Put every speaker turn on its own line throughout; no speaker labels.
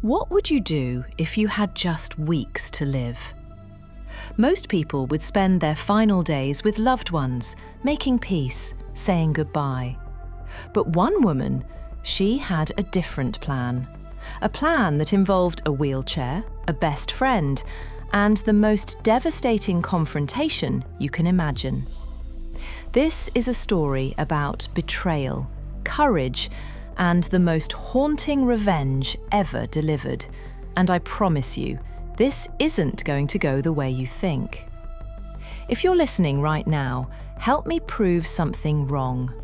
What would you do if you had just weeks to live? Most people would spend their final days with loved ones, making peace, saying goodbye. But one woman, she had a different plan. A plan that involved a wheelchair, a best friend, and the most devastating confrontation you can imagine. This is a story about betrayal, courage, and the most haunting revenge ever delivered. And I promise you, this isn't going to go the way you think. If you're listening right now, help me prove something wrong.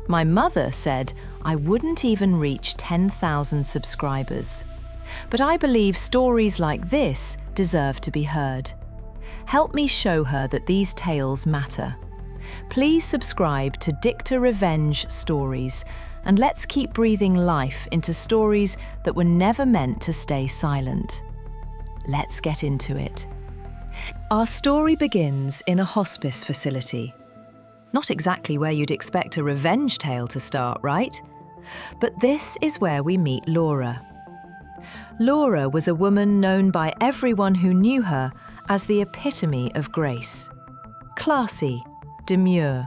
My mother said I wouldn't even reach 10,000 subscribers. But I believe stories like this deserve to be heard. Help me show her that these tales matter. Please subscribe to Dicta Revenge Stories, and let's keep breathing life into stories that were never meant to stay silent. Let's get into it. Our story begins in a hospice facility. Not exactly where you'd expect a revenge tale to start, right? But this is where we meet Laura. Laura was a woman known by everyone who knew her as the epitome of grace. Classy, demure.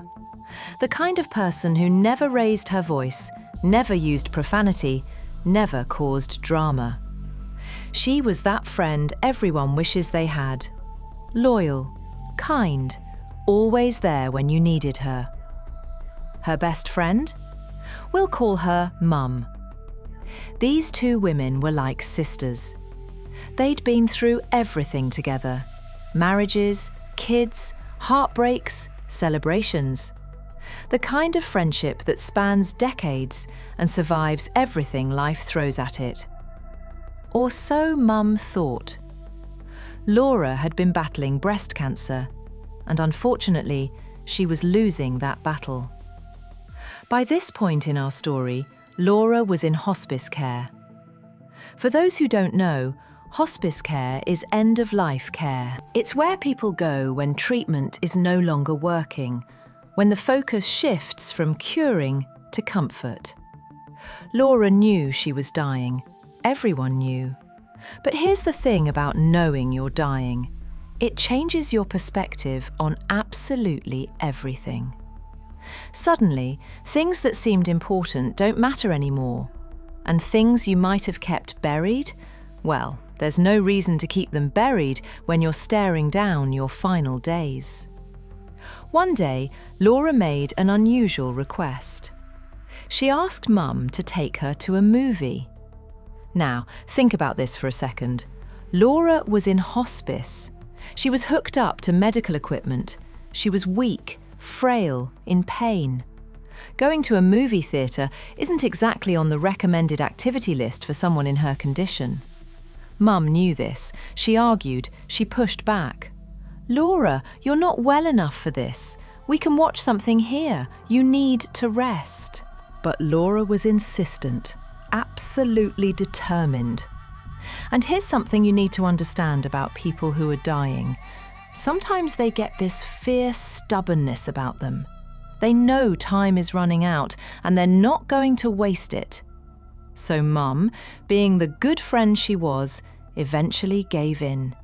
The kind of person who never raised her voice, never used profanity, never caused drama. She was that friend everyone wishes they had. Loyal, kind, always there when you needed her. Her best friend? We'll call her Mum. These two women were like sisters. They'd been through everything together. Marriages, kids, heartbreaks, celebrations. The kind of friendship that spans decades and survives everything life throws at it. Or so Mum thought. Laura had been battling breast cancer, and unfortunately, she was losing that battle. By this point in our story, Laura was in hospice care. For those who don't know, hospice care is end-of-life care. It's where people go when treatment is no longer working, when the focus shifts from curing to comfort. Laura knew she was dying. Everyone knew. But here's the thing about knowing you're dying. It changes your perspective on absolutely everything. Suddenly, things that seemed important don't matter anymore. And things you might have kept buried, well, there's no reason to keep them buried when you're staring down your final days. One day, Laura made an unusual request. She asked Mum to take her to a movie. Now, think about this for a second. Laura was in hospice. She was hooked up to medical equipment. She was weak, frail, in pain. Going to a movie theatre isn't exactly on the recommended activity list for someone in her condition. Mum knew this. She argued. She pushed back. "Laura, you're not well enough for this. We can watch something here. You need to rest." But Laura was insistent, absolutely determined. And here's something you need to understand about people who are dying. Sometimes they get this fierce stubbornness about them. They know time is running out and they're not going to waste it. So Mum, being the good friend she was, eventually gave in.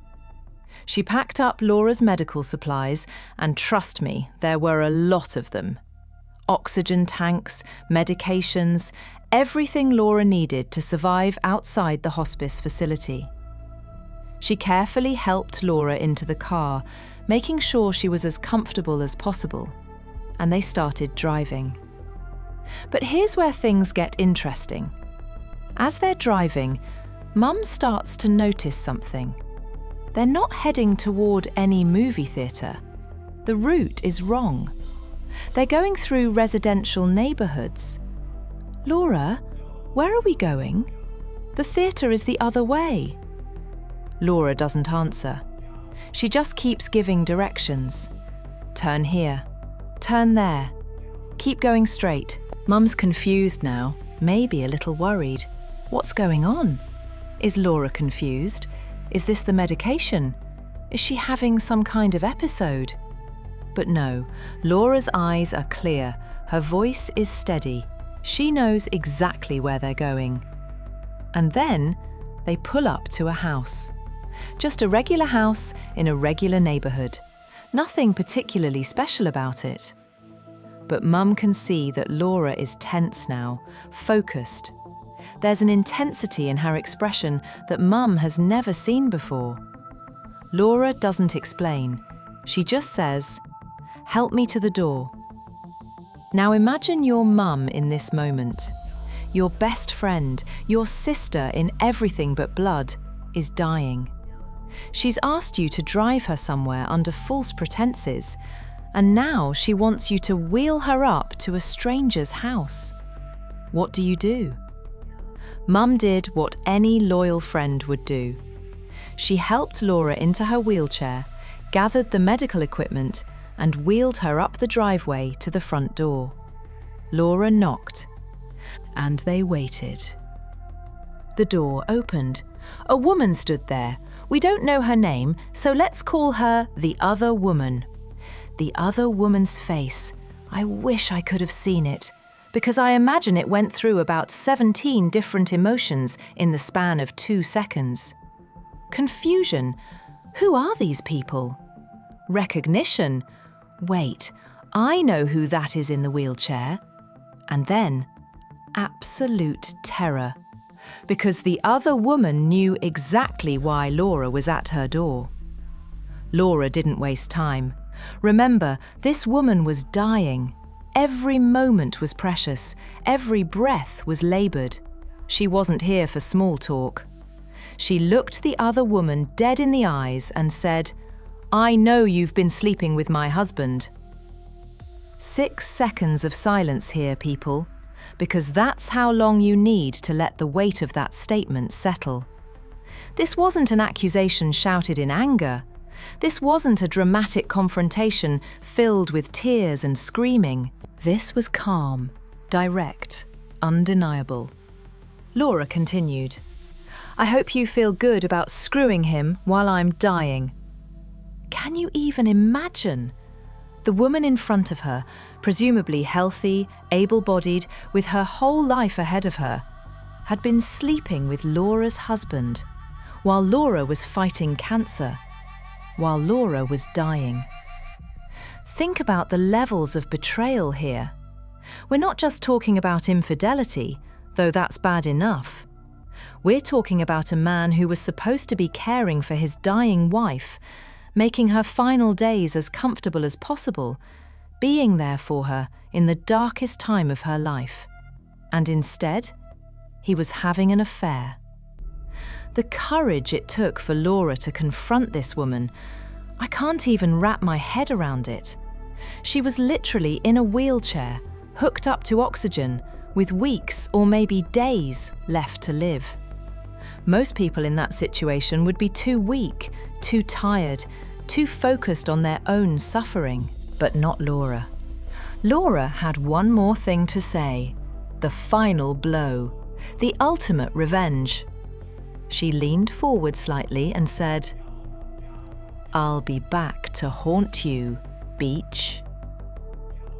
She packed up Laura's medical supplies, and trust me, there were a lot of them. Oxygen tanks, medications, everything Laura needed to survive outside the hospice facility. She carefully helped Laura into the car, making sure she was as comfortable as possible, and they started driving. But here's where things get interesting. As they're driving, Mum starts to notice something. They're not heading toward any movie theatre. The route is wrong. They're going through residential neighbourhoods. "Laura, where are we going? The theatre is the other way." Laura doesn't answer. She just keeps giving directions. "Turn here. Turn there. Keep going straight." Mum's confused now, maybe a little worried. What's going on? Is Laura confused? Is this the medication? Is she having some kind of episode? But no, Laura's eyes are clear. Her voice is steady. She knows exactly where they're going. And then They pull up to a house. Just a regular house in a regular neighborhood. Nothing particularly special about it. But Mum can see that Laura is tense now, focused. There's an intensity in her expression that Mum has never seen before. Laura doesn't explain. She just says, "Help me to the door." Now imagine your mum in this moment. Your best friend, your sister in everything but blood, is dying. She's asked you to drive her somewhere under false pretenses, and now she wants you to wheel her up to a stranger's house. What do? Mum did what any loyal friend would do. She helped Laura into her wheelchair, gathered the medical equipment, and wheeled her up the driveway to the front door. Laura knocked, and they waited. The door opened. A woman stood there. We don't know her name, so let's call her the other woman. The other woman's face. I wish I could have seen it, because I imagine it went through about 17 different emotions in the span of 2 seconds. Confusion. Who are these people? Recognition. Wait, I know who that is in the wheelchair. And then, absolute terror, because the other woman knew exactly why Laura was at her door. Laura didn't waste time. Remember, this woman was dying. Every moment was precious. Every breath was laboured. She wasn't here for small talk. She looked the other woman dead in the eyes and said, "I know you've been sleeping with my husband." 6 seconds of silence here, people, because that's how long you need to let the weight of that statement settle. This wasn't an accusation shouted in anger. This wasn't a dramatic confrontation filled with tears and screaming. This was calm, direct, undeniable. Laura continued, "I hope you feel good about screwing him while I'm dying." Can you even imagine? The woman in front of her, presumably healthy, able-bodied, with her whole life ahead of her, had been sleeping with Laura's husband, while Laura was fighting cancer, while Laura was dying. Think about the levels of betrayal here. We're not just talking about infidelity, though that's bad enough. We're talking about a man who was supposed to be caring for his dying wife, making her final days as comfortable as possible, being there for her in the darkest time of her life. And instead, he was having an affair. The courage it took for Laura to confront this woman, I can't even wrap my head around it. She was literally in a wheelchair, hooked up to oxygen, with weeks or maybe days left to live. Most people in that situation would be too weak, too tired, too focused on their own suffering, but not Laura. Laura had one more thing to say, the final blow, the ultimate revenge. She leaned forward slightly and said, "I'll be back to haunt you, Beach."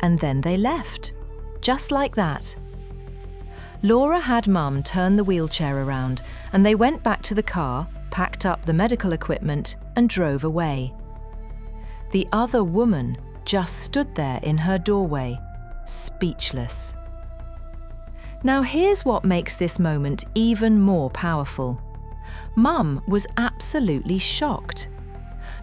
And then they left, just like that. Laura had Mum turn the wheelchair around, and they went back to the car, packed up the medical equipment, and drove away. The other woman just stood there in her doorway, speechless. Now here's what makes this moment even more powerful. Mum was absolutely shocked.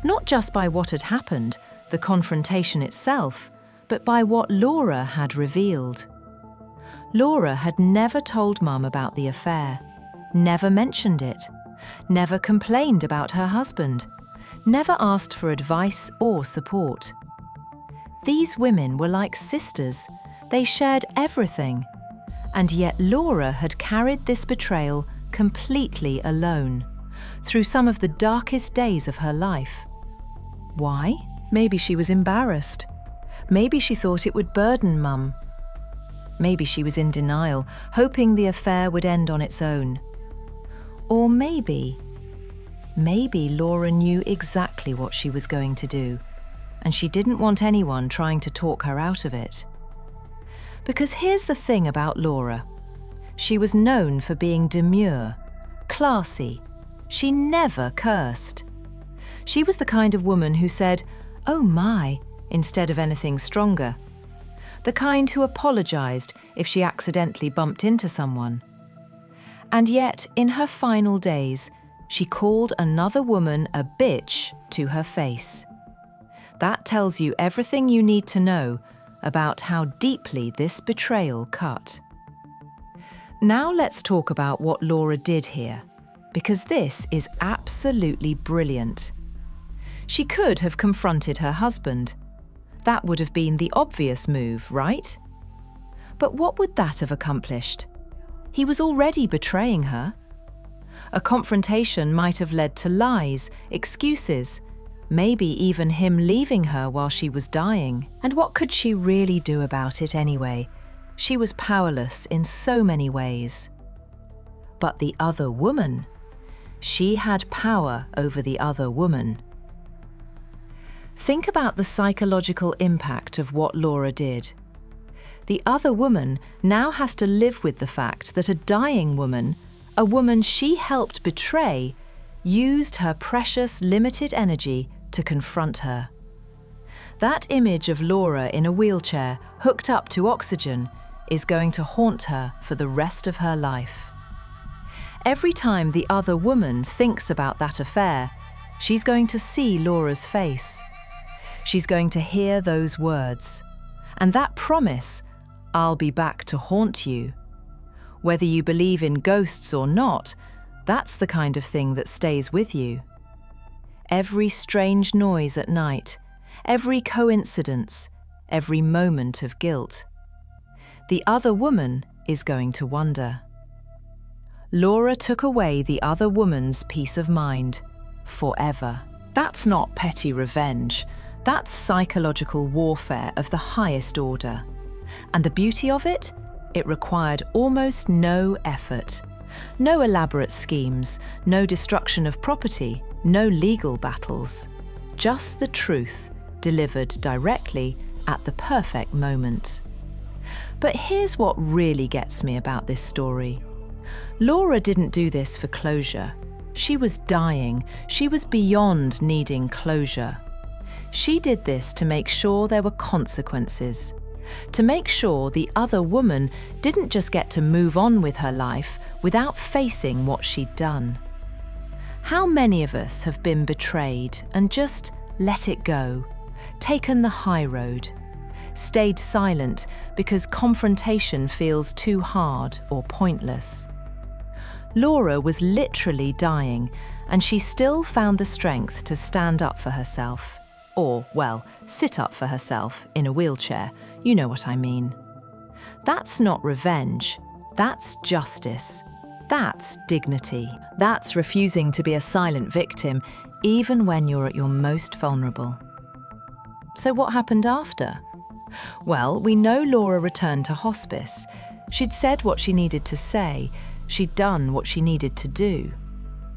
Not just by what had happened, the confrontation itself, but by what Laura had revealed. Laura had never told Mum about the affair, never mentioned it, never complained about her husband, never asked for advice or support. These women were like sisters. They shared everything. And yet Laura had carried this betrayal completely alone, through some of the darkest days of her life. Why? Maybe she was embarrassed. Maybe she thought it would burden Mum. Maybe she was in denial, hoping the affair would end on its own. Or maybe Laura knew exactly what she was going to do, and she didn't want anyone trying to talk her out of it. Because here's the thing about Laura. She was known for being demure, classy. She never cursed. She was the kind of woman who said, "Oh my," instead of anything stronger. The kind who apologized if she accidentally bumped into someone. And yet, in her final days, she called another woman a bitch to her face. That tells you everything you need to know about how deeply this betrayal cut. Now let's talk about what Laura did here, because this is absolutely brilliant. She could have confronted her husband. That would have been the obvious move, right? But what would that have accomplished? He was already betraying her. A confrontation might have led to lies, excuses, maybe even him leaving her while she was dying. And what could she really do about it anyway? She was powerless in so many ways. But the other woman, she had power over the other woman. Think about the psychological impact of what Laura did. The other woman now has to live with the fact that a dying woman, a woman she helped betray, used her precious limited energy to confront her. That image of Laura in a wheelchair, hooked up to oxygen, is going to haunt her for the rest of her life. Every time the other woman thinks about that affair, she's going to see Laura's face. She's going to hear those words. And that promise, "I'll be back to haunt you." Whether you believe in ghosts or not, that's the kind of thing that stays with you. Every strange noise at night, every coincidence, every moment of guilt. The other woman is going to wonder. Laura took away the other woman's peace of mind forever. That's not petty revenge. That's psychological warfare of the highest order. And the beauty of it? It required almost no effort. No elaborate schemes, no destruction of property, no legal battles. Just the truth, delivered directly at the perfect moment. But here's what really gets me about this story. Laura didn't do this for closure. She was dying. She was beyond needing closure. She did this to make sure there were consequences. To make sure the other woman didn't just get to move on with her life without facing what she'd done. How many of us have been betrayed and just let it go, taken the high road, stayed silent because confrontation feels too hard or pointless? Laura was literally dying, and she still found the strength to stand up for herself. Or, well, sit up for herself in a wheelchair. You know what I mean. That's not revenge. That's justice. That's dignity. That's refusing to be a silent victim, even when you're at your most vulnerable. So what happened after? Well, we know Laura returned to hospice. She'd said what she needed to say. She'd done what she needed to do.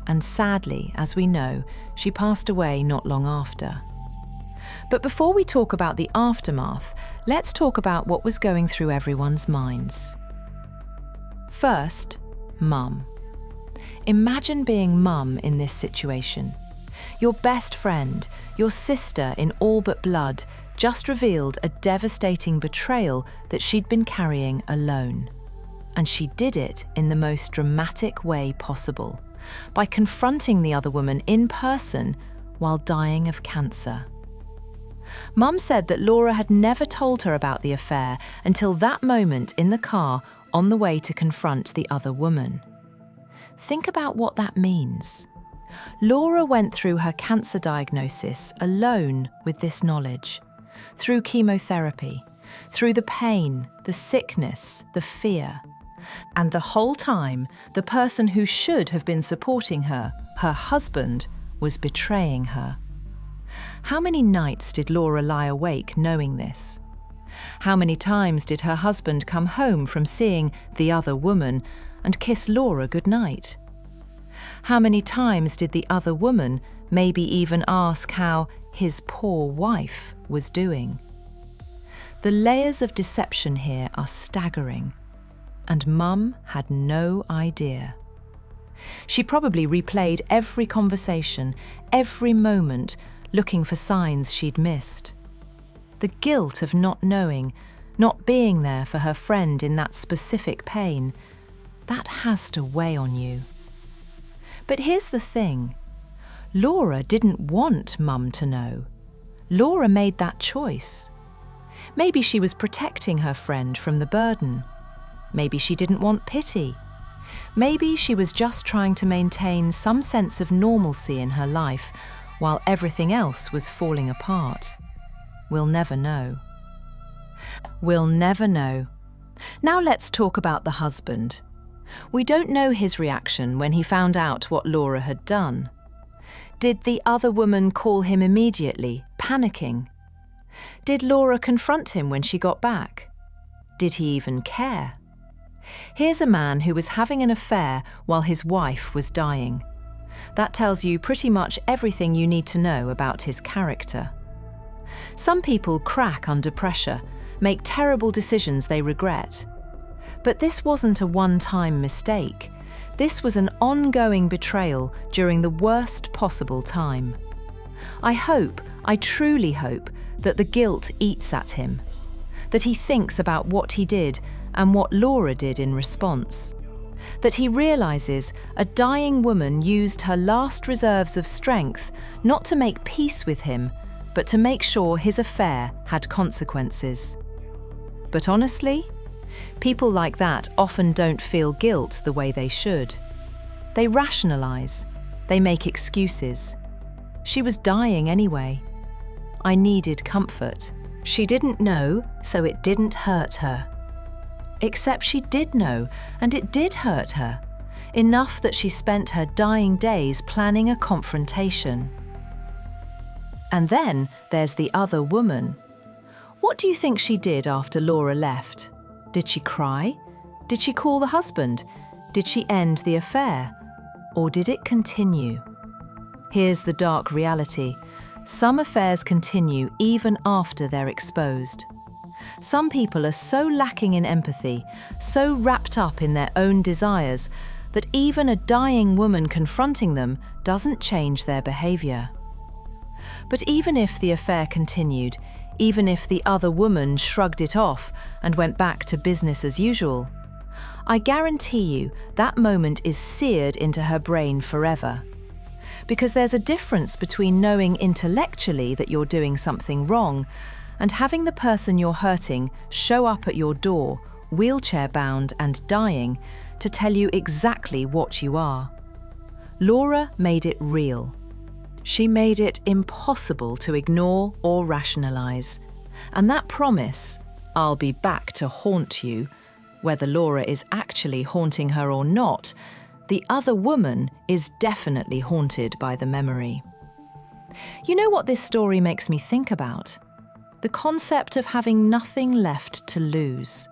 And sadly, as we know, she passed away not long after. But before we talk about the aftermath, let's talk about what was going through everyone's minds. First, Mum. Imagine being Mum in this situation. Your best friend, your sister in all but blood, just revealed a devastating betrayal that she'd been carrying alone. And she did it in the most dramatic way possible, by confronting the other woman in person while dying of cancer. Mum said that Laura had never told her about the affair until that moment in the car on the way to confront the other woman. Think about what that means. Laura went through her cancer diagnosis alone with this knowledge, through chemotherapy, through the pain, the sickness, the fear. And the whole time, the person who should have been supporting her, her husband, was betraying her. How many nights did Laura lie awake knowing this? How many times did her husband come home from seeing the other woman and kiss Laura goodnight? How many times did the other woman maybe even ask how his poor wife was doing? The layers of deception here are staggering, and Mum had no idea. She probably replayed every conversation, every moment, looking for signs she'd missed. The guilt of not knowing, not being there for her friend in that specific pain, that has to weigh on you. But here's the thing. Laura didn't want Mum to know. Laura made that choice. Maybe she was protecting her friend from the burden. Maybe she didn't want pity. Maybe she was just trying to maintain some sense of normalcy in her life while everything else was falling apart. We'll never know. We'll never know. Now let's talk about the husband. We don't know his reaction when he found out what Laura had done. Did the other woman call him immediately, panicking? Did Laura confront him when she got back? Did he even care? Here's a man who was having an affair while his wife was dying. That tells you pretty much everything you need to know about his character. Some people crack under pressure, make terrible decisions they regret. But this wasn't a one-time mistake. This was an ongoing betrayal during the worst possible time. I truly hope, that the guilt eats at him, that he thinks about what he did and what Laura did in response, that he realizes a dying woman used her last reserves of strength not to make peace with him, but to make sure his affair had consequences. But honestly, people like that often don't feel guilt the way they should. They rationalize, they make excuses. She was dying anyway. I needed comfort. She didn't know, so it didn't hurt her. Except she did know, and it did hurt her. Enough that she spent her dying days planning a confrontation. And then there's the other woman. What do you think she did after Laura left? Did she cry? Did she call the husband? Did she end the affair? Or did it continue? Here's the dark reality. Some affairs continue even after they're exposed. Some people are so lacking in empathy, so wrapped up in their own desires, that even a dying woman confronting them doesn't change their behaviour. But even if the affair continued, even if the other woman shrugged it off and went back to business as usual, I guarantee you that moment is seared into her brain forever. Because there's a difference between knowing intellectually that you're doing something wrong and having the person you're hurting show up at your door, wheelchair-bound and dying, to tell you exactly what you are. Laura made it real. She made it impossible to ignore or rationalize. And that promise, "I'll be back to haunt you," whether Laura is actually haunting her or not, the other woman is definitely haunted by the memory. You know what this story makes me think about? The concept of having nothing left to lose.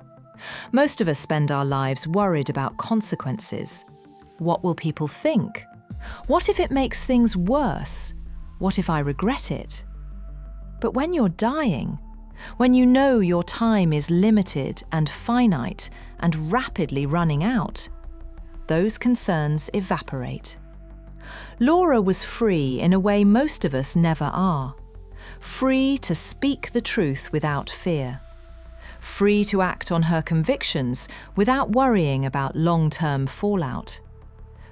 Most of us spend our lives worried about consequences. What will people think? What if it makes things worse? What if I regret it? But when you're dying, when you know your time is limited and finite and rapidly running out, those concerns evaporate. Laura was free in a way most of us never are. Free to speak the truth without fear. Free to act on her convictions without worrying about long-term fallout.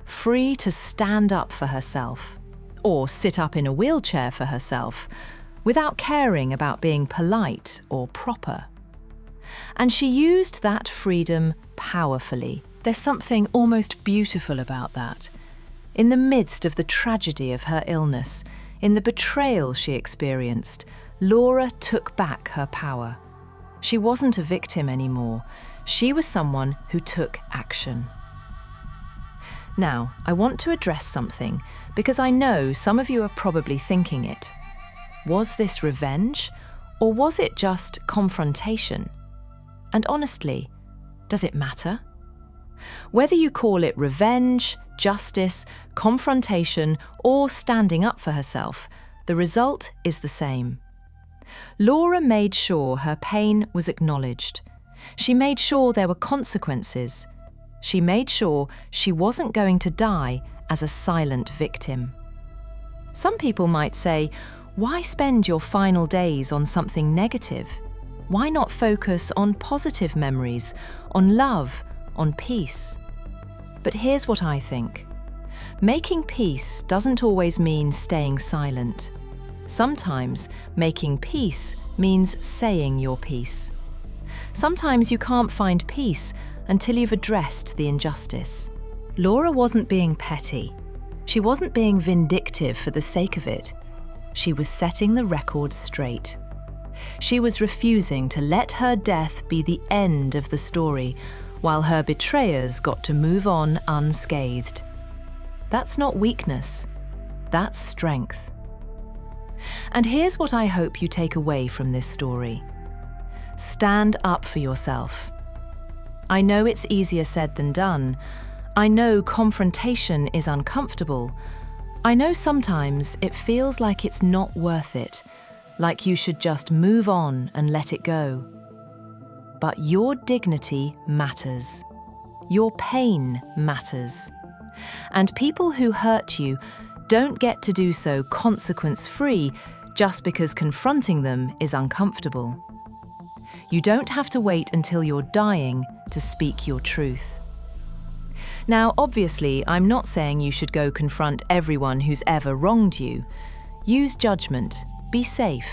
Free to stand up for herself, or sit up in a wheelchair for herself, without caring about being polite or proper. And she used that freedom powerfully. There's something almost beautiful about that. In the midst of the tragedy of her illness, in the betrayal she experienced, Laura took back her power. She wasn't a victim anymore. She was someone who took action. Now, I want to address something because I know some of you are probably thinking it. Was this revenge, or was it just confrontation? And honestly, does it matter? Whether you call it revenge, justice, confrontation, or standing up for herself, the result is the same. Laura made sure her pain was acknowledged. She made sure there were consequences. She made sure she wasn't going to die as a silent victim. Some people might say, why spend your final days on something negative? Why not focus on positive memories, on love, on peace? But here's what I think. Making peace doesn't always mean staying silent. Sometimes making peace means saying your piece. Sometimes you can't find peace until you've addressed the injustice. Laura wasn't being petty. She wasn't being vindictive for the sake of it. She was setting the record straight. She was refusing to let her death be the end of the story, while her betrayers got to move on unscathed. That's not weakness. That's strength. And here's what I hope you take away from this story. Stand up for yourself. I know it's easier said than done. I know confrontation is uncomfortable. I know sometimes it feels like it's not worth it, like you should just move on and let it go. But your dignity matters. Your pain matters. And people who hurt you don't get to do so consequence-free just because confronting them is uncomfortable. You don't have to wait until you're dying to speak your truth. Now, obviously, I'm not saying you should go confront everyone who's ever wronged you. Use judgment. Be safe.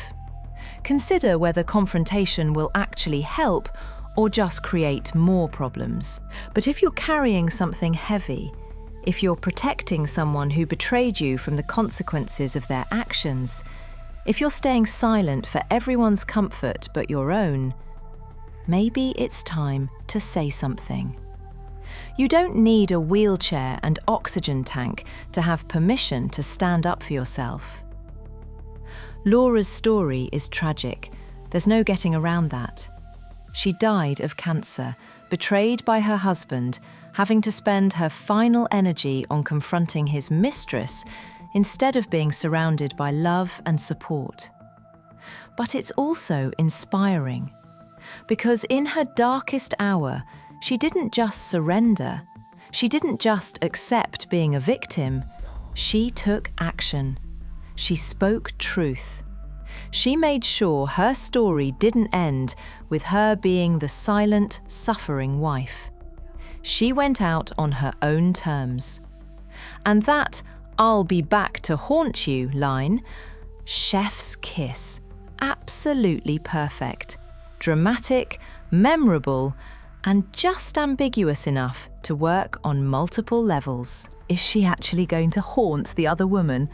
Consider whether confrontation will actually help or just create more problems. But if you're carrying something heavy, if you're protecting someone who betrayed you from the consequences of their actions, if you're staying silent for everyone's comfort but your own, maybe it's time to say something. You don't need a wheelchair and oxygen tank to have permission to stand up for yourself. Laura's story is tragic. There's no getting around that. She died of cancer, betrayed by her husband, having to spend her final energy on confronting his mistress instead of being surrounded by love and support. But it's also inspiring, because in her darkest hour, she didn't just surrender. She didn't just accept being a victim. She took action. She spoke truth. She made sure her story didn't end with her being the silent, suffering wife. She went out on her own terms. And that "I'll be back to haunt you" line, chef's kiss, absolutely perfect, dramatic, memorable, and just ambiguous enough to work on multiple levels. Is she actually going to haunt the other woman?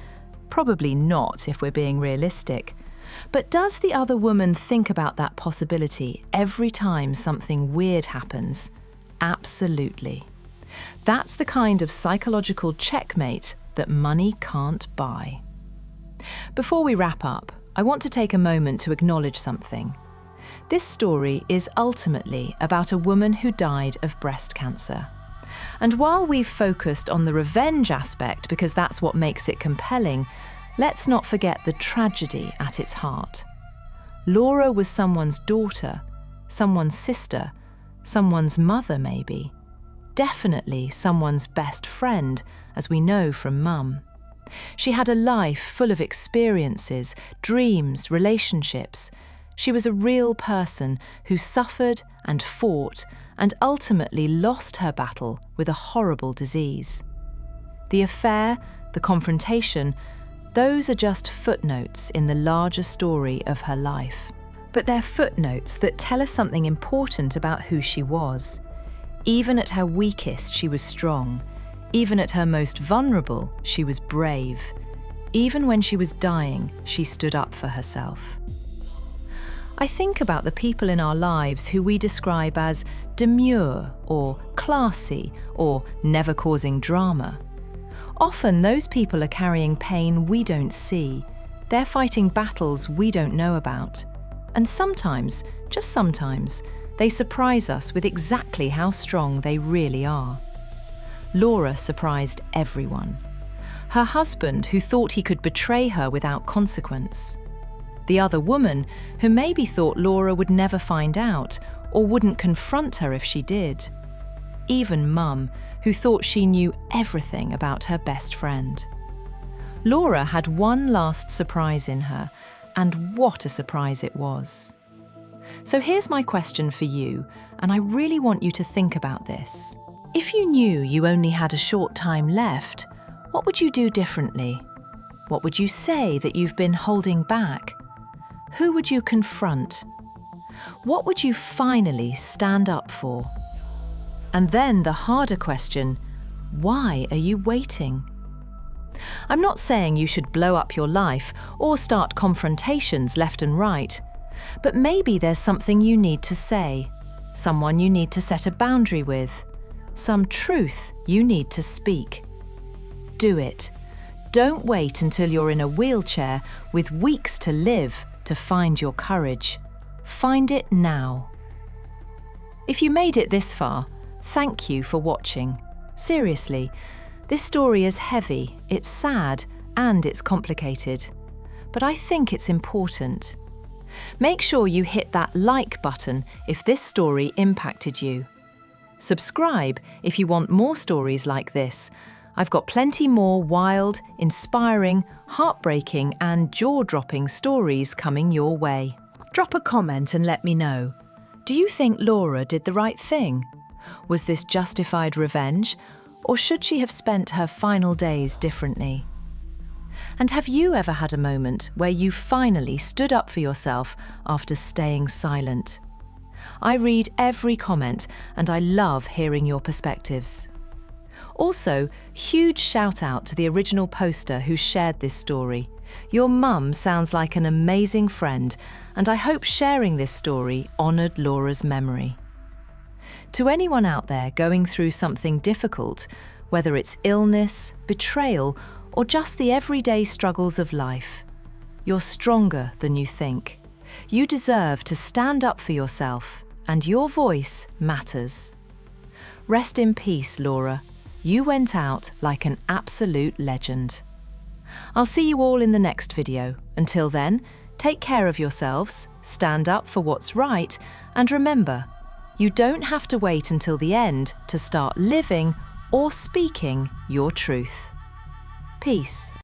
Probably not, if we're being realistic. But does the other woman think about that possibility every time something weird happens? Absolutely. That's the kind of psychological checkmate that money can't buy. Before we wrap up, I want to take a moment to acknowledge something. This story is ultimately about a woman who died of breast cancer. And while we've focused on the revenge aspect because that's what makes it compelling, let's not forget the tragedy at its heart. Laura was someone's daughter, someone's sister, someone's mother maybe. Definitely someone's best friend, as we know from Mum. She had a life full of experiences, dreams, relationships. She was a real person who suffered and fought and ultimately lost her battle with a horrible disease. The affair, the confrontation, those are just footnotes in the larger story of her life. But they're footnotes that tell us something important about who she was. Even at her weakest, she was strong. Even at her most vulnerable, she was brave. Even when she was dying, she stood up for herself. I think about the people in our lives who we describe as demure or classy or never causing drama. Often those people are carrying pain we don't see. They're fighting battles we don't know about. And sometimes, just sometimes, they surprise us with exactly how strong they really are. Laura surprised everyone. Her husband, who thought he could betray her without consequence. The other woman, who maybe thought Laura would never find out or wouldn't confront her if she did. even Mum, who thought she knew everything about her best friend. Laura had one last surprise in her, and what a surprise it was. So here's my question for you, and I really want you to think about this. If you knew you only had a short time left, what would you do differently? What would you say that you've been holding back? Who would you confront? What would you finally stand up for? And then the harder question, why are you waiting? I'm not saying you should blow up your life or start confrontations left and right, but maybe there's something you need to say, someone you need to set a boundary with, some truth you need to speak. Do it. Don't wait until you're in a wheelchair with weeks to live to find your courage. Find it now. If you made it this far, thank you for watching. Seriously, this story is heavy, it's sad, and it's complicated. But I think it's important. Make sure you hit that like button if this story impacted you. Subscribe if you want more stories like this. I've got plenty more wild, inspiring, heartbreaking, and jaw-dropping stories coming your way. Drop a comment and let me know. Do you think Laura did the right thing? Was this justified revenge, or should she have spent her final days differently? And have you ever had a moment where you finally stood up for yourself after staying silent? I read every comment and I love hearing your perspectives. Also, huge shout out to the original poster who shared this story. Your mum sounds like an amazing friend, and I hope sharing this story honoured Laura's memory. To anyone out there going through something difficult, whether it's illness, betrayal, or just the everyday struggles of life, you're stronger than you think. You deserve to stand up for yourself, and your voice matters. Rest in peace, Laura. You went out like an absolute legend. I'll see you all in the next video. Until then, take care of yourselves, stand up for what's right, and remember, you don't have to wait until the end to start living or speaking your truth. Peace.